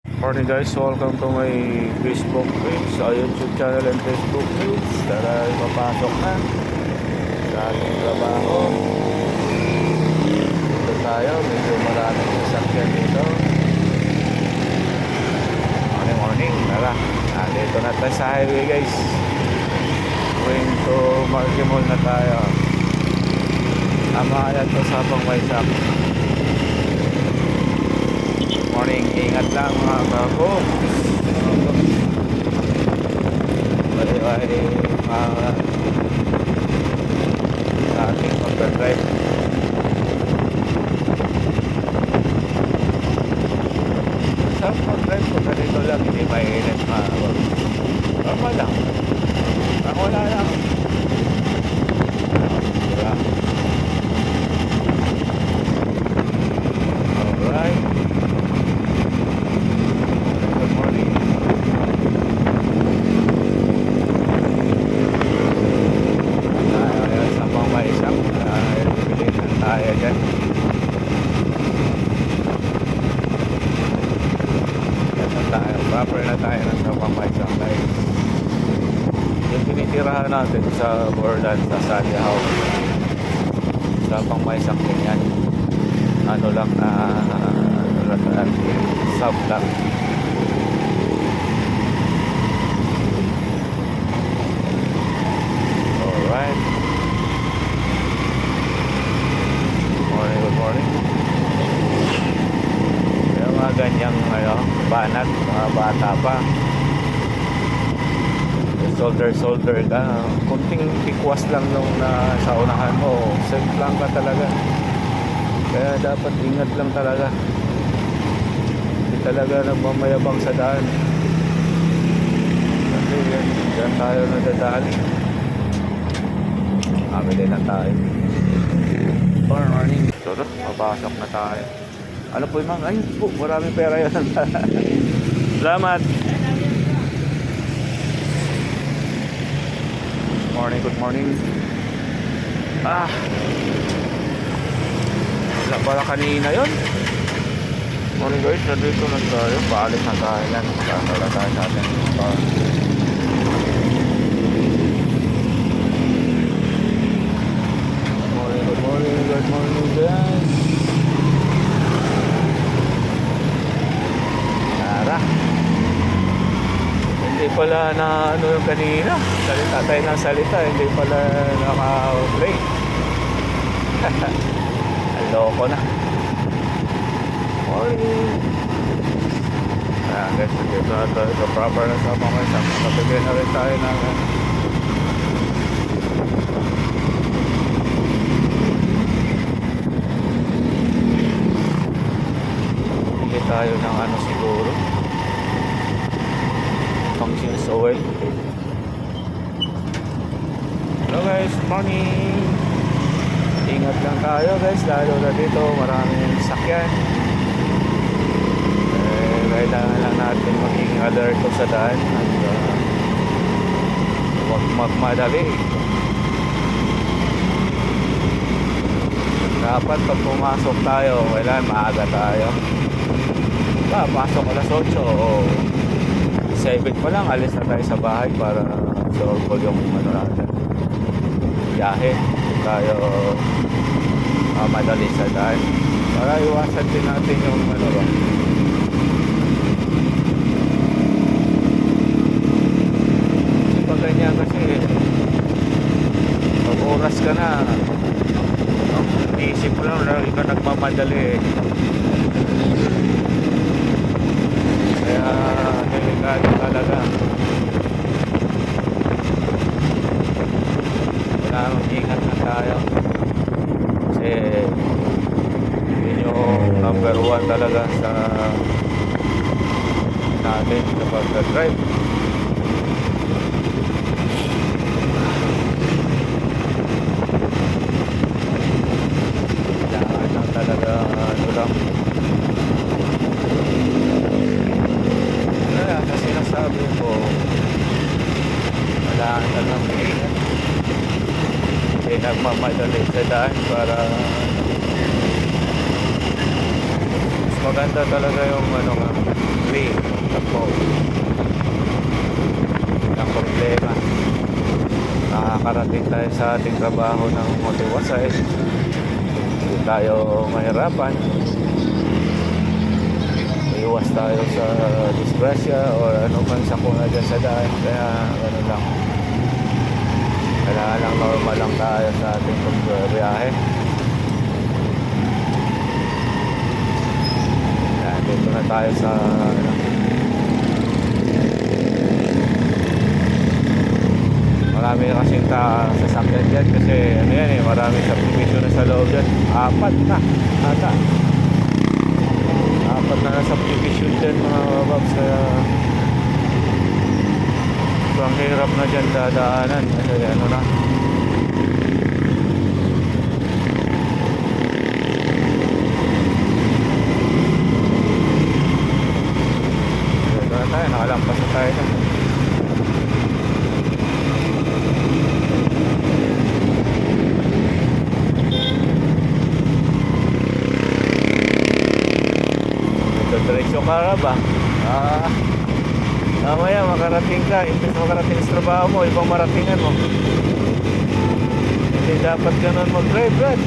Morning guys, welcome to my Facebook page, YouTube channel and Facebook page. Tara, papasok na sa ating trabaho. Dito tayo, medyo maraming sasakyan dito. Morning, tara. Dito na tayo sa highway guys. Going to Marquee Mall na tayo. Tama yan to sa Pangwaisak. Morning, ingat lang mga kako. Baliway sa ating pagdadrive. Sa pagdadrive ko ganito lang, hindi mainit normal lang. Ang wala lang. Diba? Alright. Proper na tayo ng sa Pangwaisak guys. Yung tinitirahan natin sa Bordan, sa Sandy House, sa Pangwaisak din yan. Ano lang na sub lang. Alright. Good morning. Yung mga ganyang banat, mga bata pa, solder ka, kunting tikwas lang nung sa unahan mo, safe lang ka talaga. Kaya dapat ingat lang talaga, hindi talaga nagmamayabang sa daan, kasi yan tayo nadadali. Kami din na tayo. Morning. So, papasok na tayo. Ano po yung mga, ay po, maraming pera yun. Salamat. Morning, good morning. Wala pala kanina yun. Morning guys, nandito na tayo. Paalis na tayo yan. Kakala tayo sa atin. Good morning guys. Hindi pala na ano yung kanina, salita tayo ng salita, hindi pala naka-play. Aloko na. Morning. Guys, dito na tayo sa proper na sa Pangwaisak. Kapagay na rin tayo ng hindi tayo ng ano siguro functions oil. Hello guys, morning. Ingat lang tayo guys, lalo na dito maraming sakyan. Kailangan lang natin maging alert sa daan at huwag magmadali. Dapat pag pumasok tayo, kailangan maaga tayo. Pasok alas 8 o 7 pa lang, alis na tayo sa bahay para sorbo yung natin biyahe. Tayo madali sa daan para iwasan din natin yung pag ganyan kasi pag oras ka na ang isip mo lang, lagi ka nagmamadali kaya delikado talaga. Kailangan ingat na tayo kasi yun yung number 1 talaga sa natin sa pag-drive. Kailangan lang talaga ano lang, kasi nasabi ko wala na lang ingat, hindi nagmamadali sa daan para mas maganda talaga yung clean. tayo sa ating trabaho ng matiwasay. Hindi tayo mahirapan. Iwas tayo sa disgrasya or ano man sakuna dyan sa daan. Kaya ano lang. Kailangan lang normal lang tayo sa ating pagbiyahe. Yan, dito na tayo sa ano, marami kasing sasakyan dyan kasi ano yan eh, marami subdivision na sa loob dyan. Apat na ata. Apat na subdivision dyan mga babs. Kaya ang hirap na dyan dadaanan kasi ano na. Dito na tayo, nakalampas na tayo na. Diretso ka ba? Mamaya makarating ka. Imbes makarating sa trabaho mo, ibang maratingan mo. Hindi dapat ganun mag-drive, Brad.